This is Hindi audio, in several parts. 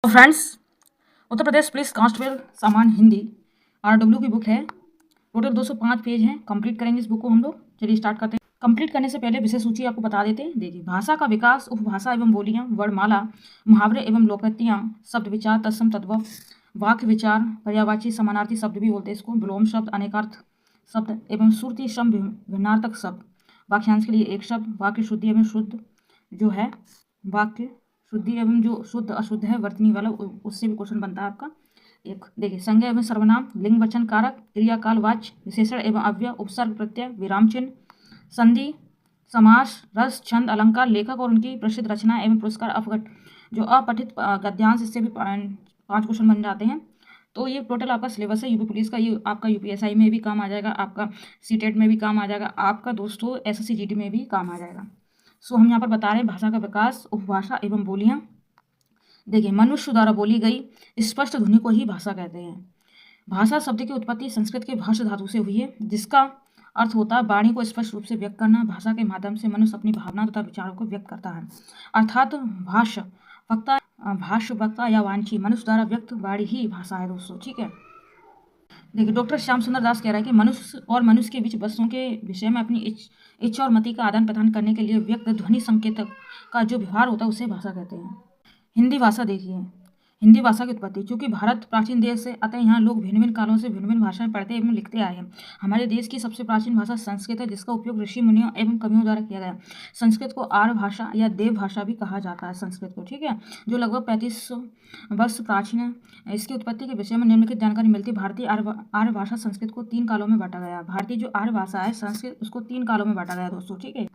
तो friends, Uttar Pradesh police constable सामान्य हिंदी RW की बुक है। टोटल 205 पेज हैं। कंप्लीट करेंगे इस बुक को हम लोग। चलिए स्टार्ट करते हैं। कंप्लीट करने से पहले विषय सूची आपको बता देते हैं। देखिए, भाषा का विकास, उपभाषा एवं बोलियां, वर्णमाला, मुहावरे एवं लोकोक्तियां, शब्द विचार, तत्सम तद्भव, वाक्य विचार, पर्यायवाची समानार्थी शब्द भी बोलते हैं इसको, विलोम शब्द, अनेकार्थ शब्द एवं श्रुति सम भिन्नार्थक शब्द, वाक्यांश के लिए एक शब्द, वाक्य शुद्धि एवं शुद्ध जो है, वाक्य शुद्धि एवं जो शुद्ध अशुद्ध है वर्तनी वाला, उससे भी क्वेश्चन बनता है आपका एक। देखिए, संज्ञा एवं सर्वनाम, लिंग वचन कारक, क्रियाकाल वाच्य, विशेषण एवं अव्यय, उपसर्ग प्रत्यय, विराम चिन्ह, संधि, समास, रस, छंद, अलंकार, लेखक और उनकी प्रसिद्ध रचना एवं पुरस्कार, अपघट जो अपठित गद्यांश, इससे भी 5 क्वेश्चन बन जाते हैं। तो ये टोटल आपका सिलेबस है यूपी पुलिस का। ये आपका UPSI में भी काम आ जाएगा, आपका CTET में भी काम आ जाएगा, आपका दोस्तों SSC GT में भी काम आ जाएगा। सो हम यहाँ पर बता रहे हैं भाषा का विकास, उपभाषा एवं बोलियां। देखिए, मनुष्य द्वारा बोली गई स्पष्ट ध्वनि को ही भाषा कहते हैं। भाषा शब्द की उत्पत्ति संस्कृत के भाष्य धातु से हुई है, जिसका अर्थ होता है वाणी को स्पष्ट रूप से व्यक्त करना। भाषा के माध्यम से मनुष्य अपनी भावना तथा विचारों को व्यक्त करता है। अर्थात भाष्य वक्ता या वांछी मनुष्य द्वारा व्यक्त वाणी ही भाषा है दोस्तों। ठीक है। देखिए, डॉक्टर श्याम सुंदर दास कह रहा है कि मनुष्य और मनुष्य के बीच वस्तुओं के विषय में अपनी इच्छा और मति का आदान प्रदान करने के लिए व्यक्त ध्वनि संकेतक का जो व्यवहार होता है उसे भाषा कहते हैं। हिंदी भाषा देखिए, हिंदी भाषा की उत्पत्ति, चूंकि भारत प्राचीन देश है, अतः यहाँ लोग भिन्न भिन्न कालों से भिन्न भिन्न भाषाएं पढ़ते एवं लिखते आए हैं। हमारे देश की सबसे प्राचीन भाषा संस्कृत है, जिसका उपयोग ऋषि मुनियों एवं कवियों द्वारा किया गया। संस्कृत को आर्य भाषा या देव भाषा भी कहा जाता है संस्कृत को। ठीक है, जो लगभग 3500 वर्ष प्राचीन है। इसकी उत्पत्ति के विषय में निम्नलिखित जानकारी मिलती है। भारतीय आर्य भाषा संस्कृत को 3 कालों में बांटा गया। भारतीय जो आर्य भाषा है संस्कृत, उसको 3 कालों में बांटा गया दोस्तों। ठीक है,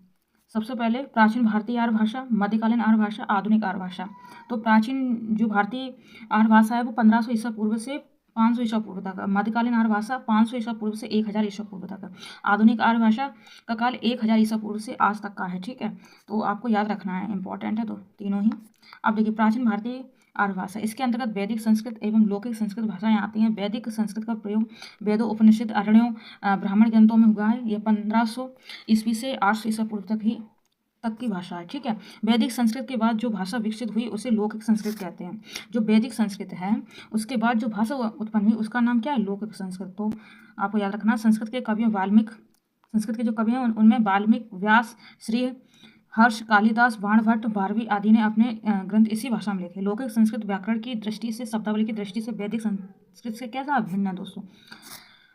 सबसे पहले प्राचीन भारतीय आर्य भाषा, मध्यकालीन आर्य भाषा, आधुनिक आर्य भाषा। तो प्राचीन जो भारतीय आर्य भाषा है वो 1500 ईसा पूर्व से 500 ईसा पूर्व तक। मध्यकालीन आर्य भाषा 500 ईसा पूर्व से 1000 ईसा पूर्व तक। आधुनिक आर्य भाषा का काल 1000 ईसा पूर्व से आज तक का है। ठीक है, तो आपको याद रखना है, इंपॉर्टेंट है तो तीनों ही। अब देखिए, प्राचीन भारतीय आर्य भाषा, इसके अंतर्गत वैदिक संस्कृत एवं लौकिक संस्कृत भाषाएं आती हैं। वैदिक संस्कृत का प्रयोग वेदों, उपनिषद, अरण्यों, ब्राह्मण ग्रंथों में हुआ है। यह 1500 ईस्वी से 800 ईसा पूर्व तक की भाषा है। ठीक है, वैदिक संस्कृत के बाद जो भाषा विकसित हुई उसे लौकिक संस्कृत कहते हैं। जो वैदिक संस्कृत है उसके बाद जो भाषा उत्पन्न हुई उसका नाम क्या है? लौकिक संस्कृत। तो आपको याद रखना, संस्कृत के कवियों संस्कृत के जो कवि हैं उनमें वाल्मीकि, व्यास, श्री हर्ष, कालिदास, बाणभट्ट, भारवी आदि ने अपने ग्रंथ इसी भाषा में लिखे। लौकिक संस्कृत व्याकरण की दृष्टि से, शब्दावली की दृष्टि से वैदिक संस्कृत से कैसा भिन्न है दोस्तों।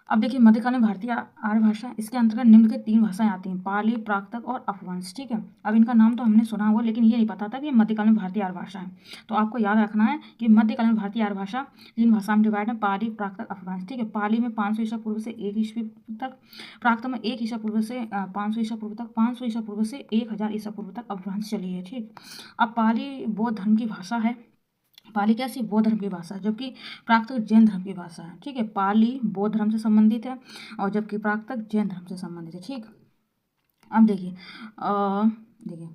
अब देखिए, मध्यकालीन भारतीय आर्य भाषा, इसके अंतर्गत निम्नलिखित 3 भाषाएं आती हैं, पाली, प्राकृत और अपभ्रंश। ठीक है, अब इनका नाम तो हमने सुना हुआ, लेकिन ये नहीं पता था कि मध्यकालीन भारतीय आर्य भाषा है। तो आपको याद रखना है कि मध्यकालीन भारतीय आर्य भाषा 3 भाषा में डिवाइड है, पाली, प्राकृत, अपभ्रंश। ठीक है, पाली में 500 ईसा पूर्व से 1 ईस्वी तक, प्राकृत में 1 ईसा पूर्व से 500 ईसा पूर्व तक, 500 ईसा पूर्व से 1000 ईसा पूर्व तक अपभ्रंश चली है। ठीक, अब पाली बौद्ध धर्म की भाषा है। पाली कैसी? बौद्ध धर्म की भाषा, जबकि प्राकृत जैन धर्म की भाषा है। ठीक है, पाली बौद्ध धर्म से संबंधित है और जबकि प्राकृत जैन धर्म से संबंधित है। ठीक, अब देखिए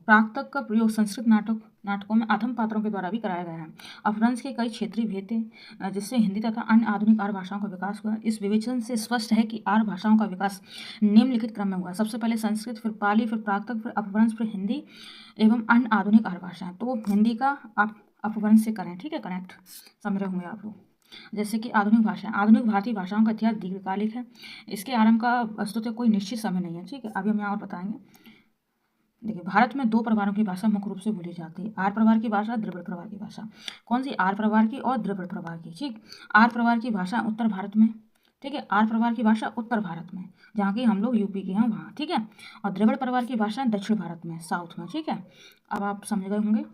प्राकृत का प्रयोग संस्कृत नाटकों में अधम पात्रों के द्वारा भी कराया गया है। अपभ्रंश के कई क्षेत्रीय भेद थे, जिससे हिंदी तथा अन्य आधुनिक आर्य भाषाओं का विकास हुआ। इस विवेचन से स्पष्ट है कि आर्य भाषाओं का विकास निम्नलिखित क्रम में हुआ। सबसे पहले संस्कृत, फिर पाली, फिर प्राकृत, फिर अपभ्रंश, फिर हिंदी एवं अन्य आधुनिक आर्य भाषाएं। तो हिंदी का आप अपभ्रंश से करें। ठीक है, कनेक्ट समझ रहे होंगे आप लोग। जैसे कि आधुनिक भाषा, आधुनिक भारतीय भाषाओं का इतिहास दीर्घकालिक है। इसके आरंभ का वस्तुतः कोई निश्चित समय नहीं है। ठीक है, अभी हम यहाँ और बताएंगे। देखिए, भारत में 2 प्रकारों की भाषा मुख्य रूप से बोली जाती है, आर्य प्रवार की भाषा, द्रविड़ प्रवार की भाषा। कौन सी? आर्य प्रवार की और द्रविड़ प्रवार की। ठीक, आर्य प्रवार की भाषा उत्तर भारत में। ठीक है, आर्य प्रवार की भाषा उत्तर भारत में, जहाँ की हम लोग यूपी के हैं वहाँ। ठीक है, और द्रविड़ प्रवार की भाषा दक्षिण भारत में, साउथ में। ठीक है, अब आप समझ गए होंगे।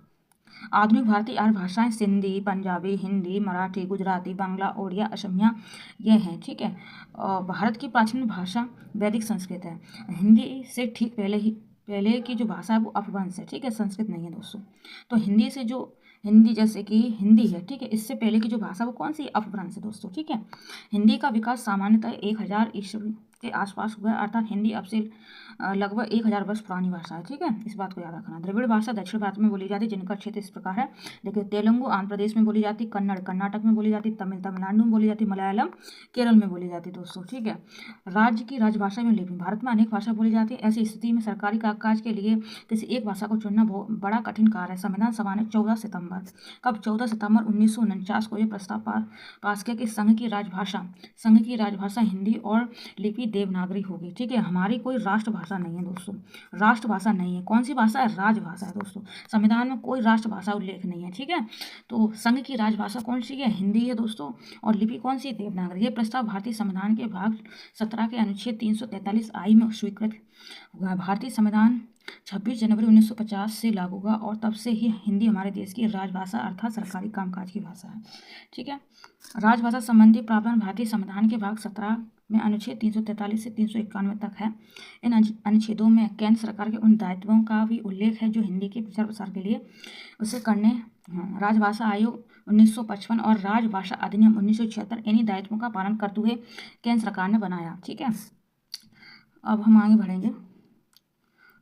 आधुनिक भारतीय आर्य भाषाएं सिंधी, पंजाबी, हिंदी, मराठी, गुजराती, बांग्ला, ओडिया, असमिया ये हैं। ठीक है, भारत की प्राचीन भाषा वैदिक संस्कृत है। हिंदी से ठीक पहले की जो भाषा है वो अपभ्रंश है। ठीक है, संस्कृत नहीं है दोस्तों। तो हिंदी जैसे कि हिंदी है, ठीक है, इससे पहले की जो भाषा वो कौन सी? अपभ्रंश है दोस्तों। ठीक है, हिंदी का विकास सामान्यतः 1000 ईस्वी के आसपास हुआ, अर्थात हिंदी अब से लगभग 1000 वर्ष पुरानी भाषा है। ठीक है, इस बात को याद रखना। द्रविड़ भाषा दक्षिण भारत में बोली जाती है, जिनका क्षेत्र इस प्रकार है। देखिए, तेलुगु आंध्र प्रदेश में बोली जाती, कन्नड़ कर्नाटक में बोली जाती, तमिल तमिलनाडु में बोली जाती, मलयालम केरल में बोली जाती दोस्तों। ठीक है, राज्य की राजभाषा में लिपि। भारत में अनेक भाषा बोली जाती है। ऐसी स्थिति में सरकारी कामकाज के लिए किसी एक भाषा को चुनना बड़ा कठिन कार्य है। संविधान सभा ने 14 सितंबर 1949 को यह प्रस्ताव पास किया कि संघ की राजभाषा हिंदी और लिपि देवनागरी होगी। ठीक है, हमारी कोई राष्ट्रभाषा नहीं है दोस्तों, राष्ट्रभाषा नहीं है। कौन सी भाषा है? राजभाषा है दोस्तों। संविधान में कोई राष्ट्रभाषा उल्लेख नहीं है। ठीक है, तो संघ की राजभाषा कौन सी है? हिंदी है दोस्तों। और लिपि कौन सी? देवनागरी। ये प्रस्ताव भारतीय संविधान के भाग 17 के अनुच्छेद 343 आई में स्वीकृत हुआ। भारतीय संविधान 26 जनवरी 1950 से लागू हुआ और तब से ही हिंदी हमारे देश की राजभाषा अर्थात सरकारी कामकाज की भाषा है। ठीक है, राजभाषा संबंधी प्रावधान भारतीय संविधान के भाग 17 में अनुच्छेद 343 से 391 तक है। इन अनुच्छेदों में केंद्र सरकार के उन दायित्वों का भी उल्लेख है जो हिंदी के प्रचार प्रसार के लिए उसे करने हैं। राजभाषा आयोग 1955 और राजभाषा अधिनियम 1976 इन्हीं दायित्वों का पालन करते हुए केंद्र सरकार ने बनाया। ठीक है, अब हम आगे बढ़ेंगे।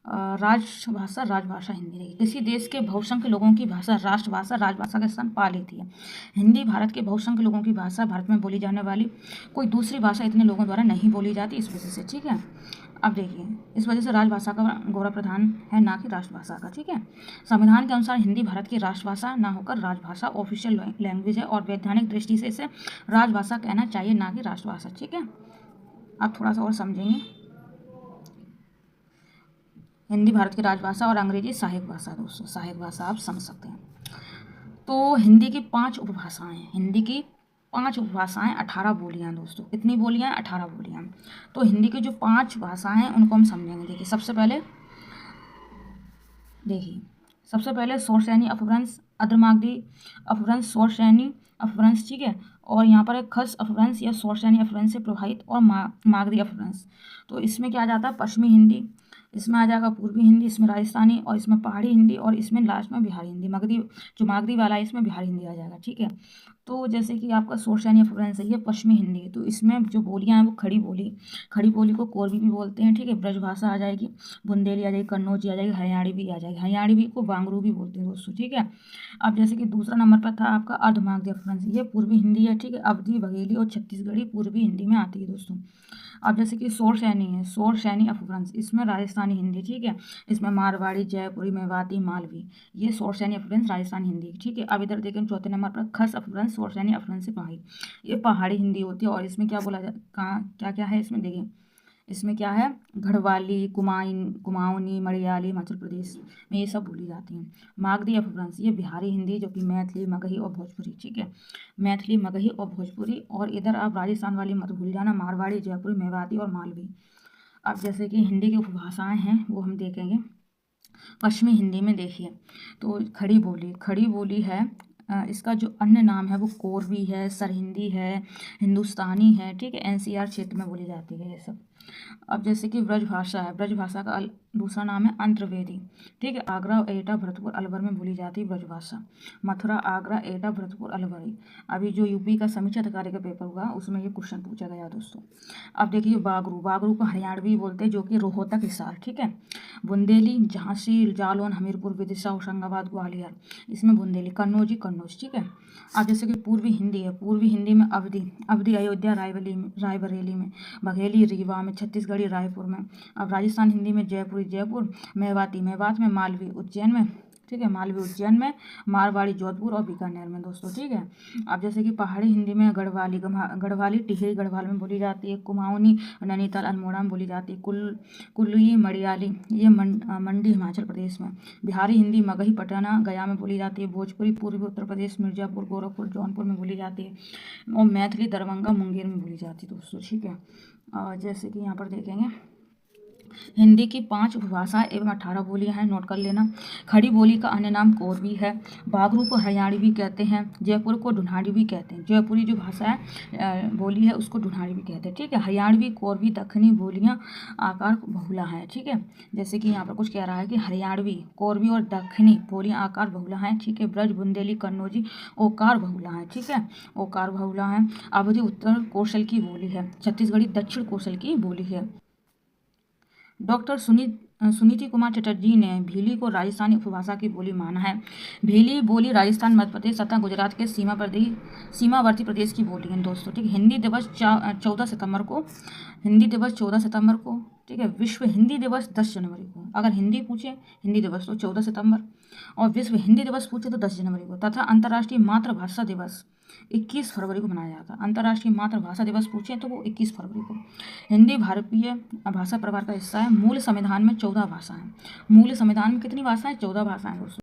राजभाषा हिंदी रही। किसी देश के बहुसंख्य लोगों की भाषा राजभाषा के स्थान पा लेती है। हिंदी भारत के बहुसंख्य लोगों की भाषा, भारत में बोली जाने वाली कोई दूसरी भाषा इतने लोगों द्वारा नहीं बोली जाती, इस वजह से। ठीक है, अब देखिए, इस वजह से राजभाषा का गौरव प्रधान है, ना कि राष्ट्रभाषा का। ठीक है, संविधान के अनुसार हिंदी भारत की राष्ट्रभाषा ना होकर राजभाषा ऑफिशियल लैंग्वेज है और वैधानिक दृष्टि से इसे राजभाषा कहना चाहिए, ना कि राष्ट्रभाषा। ठीक है, अब थोड़ा सा और समझेंगे। हिंदी भारत की राजभाषा और अंग्रेजी सहायक भाषा दोस्तों, सहायक भाषा आप समझ सकते हैं। तो हिंदी की 5 उपभाषाएं हैं। हिंदी की 5 उपभाषाएं, 18 बोलियां दोस्तों। कितनी बोलियां? 18 बोलियां। तो हिंदी की जो 5 भाषाएं हैं उनको हम समझेंगे। देखिए, सबसे पहले स्वरश्रेणी अपभ्रंश, अर्धमागधी अपभ्रंश, स्वरश्रेणी अपभ्रंश। ठीक है, और यहाँ पर एक खस अपभ्रंश या स्वरश्रेणी अपभ्रंश से प्रभावित और मागधी अपभ्रंश। तो इसमें क्या आ जाता है? पश्चिमी हिंदी, इसमें आ जाएगा पूर्वी हिंदी, इसमें राजस्थानी, और इसमें पहाड़ी हिंदी, और इसमें लास्ट में बिहारी हिंदी। मागधी वाला है, इसमें बिहारी हिंदी आ जाएगा। ठीक है, तो जैसे कि आपका स्वरश्रेणी अपभ्रंश है, ये पश्चिमी हिंदी है। तो इसमें जो बोलियां हैं वो खड़ी बोली को कोरवी भी बोलते हैं। ठीक है, ब्रजभाषा आ जाएगी, बुंदेली आ जाएगी, कन्नौजी आ जाएगी, हरियाणवी भी आ जाएगी। हरियाणवी को बांगरू भी बोलते हैं दोस्तों। ठीक है, अब जैसे कि दूसरा नंबर पर था आपका अर्धमागधी अपभ्रंश, ये पूर्वी हिंदी है। ठीक है, अवधी, बघेली और छत्तीसगढ़ी पूर्वी हिंदी में आती है दोस्तों। अब जैसे कि स्वरश्रेणी अपभ्रंश, इसमें राजस्थानी हिंदी। ठीक है, इसमें मारवाड़ी, जयपुरी, मेवाती, मालवी, ये स्वरश्रेणी अपभ्रंश राजस्थानी हिंदी। ठीक है, अब इधर देखें चौथे नंबर पर खस अपभ्रंश, स्वरश्रेणी अपभ्रंश से पहाड़ी, ये पहाड़ी हिंदी होती है। और इसमें क्या बोला जाए, क्या क्या है इसमें? देखिए, इसमें क्या है? गढ़वाली, कुमाऊनी, मलयाली हिमाचल प्रदेश में ये सब बोली जाती हैं। मागधी अपभ्रंश, ये बिहारी हिंदी, जो कि मैथिली, मगही और भोजपुरी। ठीक है, मैथिली, मगही और भोजपुरी। और इधर आप राजस्थान वाली मत भूल जाना, मारवाड़ी, जयपुरी, मेवाती और मालवी। अब जैसे कि हिंदी की उपभाषाएं हैं वो हम देखेंगे। पश्चिमी हिंदी में देखिए, तो खड़ी बोली है। इसका जो अन्य नाम है वो कोरवी है, सरहिंदी है, हिंदुस्तानी है। ठीक है, एनसीआर क्षेत्र में बोली जाती है ये सब। अब जैसे कि ब्रजभाषा है, ब्रजभाषा का दूसरा नाम है अंतर्वेदी। ठीक है, आगरा, एटा, भरतपुर, अलवर में बोली जाती है ब्रजभाषा। मथुरा, आगरा, एटा, भरतपुर, अलवरी। अभी जो यूपी का समीक्षा अधिकारी का पेपर हुआ उसमें ये क्वेश्चन पूछा गया दोस्तों। अब देखिए, बागरू को हरियाणवी बोलते हैं, जो कि रोहतक, हिसार। ठीक है, बुंदेली, झांसी, जालौन, हमीरपुर, विदिशा, होशंगाबाद, ग्वालियर, इसमें बुंदेली। कन्नौज। ठीक है, अब जैसे कि पूर्वी हिंदी है, पूर्वी हिंदी में अवधी, अयोध्या, रायबरेली में, बघेली, रीवा में, छत्तीसगढ़ी, रायपुर में। अब राजस्थान हिंदी में जयपुर, मेवात में, मालवी उज्जैन में। ठीक है, मालवी उज्जैन में, मारवाड़ी जोधपुर और बीकानेर में दोस्तों। ठीक है, अब जैसे कि पहाड़ी हिंदी में गढ़वाली टिहरी गढ़वाल में बोली जाती है। कुमाऊनी नैनीताल अल्मोड़ा में बोली जाती है। कुल्लुई मड़ियाली ये मंडी हिमाचल प्रदेश में। बिहारी हिंदी मगही पटना गया में बोली जाती है। भोजपुरी पूर्वी उत्तर प्रदेश मिर्जापुर गोरखपुर जौनपुर में बोली जाती है। और मैथिली दरभंगा मुंगेर में बोली जाती है दोस्तों। ठीक है, जैसे कि यहाँ पर देखेंगे हिंदी की 5 उपभाषाएं एवं 18 बोलियां हैं, नोट कर लेना। खड़ी बोली का अन्य नाम कोरवी है। बागरू को हरियाणवी कहते हैं। जयपुर को ढूंढाड़ी कहते हैं। जयपुरी जो भाषा है बोली है उसको ढूंढाड़ी कहते हैं। ठीक है, हरियाणवी कोरवी दक्षिणी बोलियां आकार बहुला हैं। ठीक है, जैसे कि यहाँ पर कुछ कह रहा है कि हरियाणवी, कोरवी और दक्षिणी बोलियां आकार बहुला हैं। ठीक है, ब्रज, बुंदेली, कन्नौजी ओकार बहुला है। ठीक है, ओकार बहुला है। अवधी उत्तर कौशल की बोली है। छत्तीसगढ़ी दक्षिण कौशल की बोली है। डॉक्टर सुनीति कुमार चटर्जी ने भीली को राजस्थानी उपभाषा की बोली माना है। भीली बोली राजस्थान, मध्य प्रदेश तथा गुजरात के सीमावर्ती प्रदेश की बोली है दोस्तों। ठीक है, हिंदी दिवस 14 सितंबर को, हिंदी दिवस 14 सितंबर को। ठीक है, विश्व हिंदी दिवस 10 जनवरी को। अगर हिंदी पूछे हिंदी दिवस तो 14 सितंबर, और विश्व हिंदी दिवस पूछे तो 10 जनवरी को। तथा अंतर्राष्ट्रीय मातृभाषा दिवस 21 फरवरी को मनाया जाता है। अंतर्राष्ट्रीय मातृभाषा दिवस पूछे तो वो 21 फरवरी को। हिंदी भारतीय भाषा प्रकार का हिस्सा है। मूल संविधान में 14 भाषाएं। मूल संविधान में कितनी भाषाएं? 14 भाषाएं दोस्तों।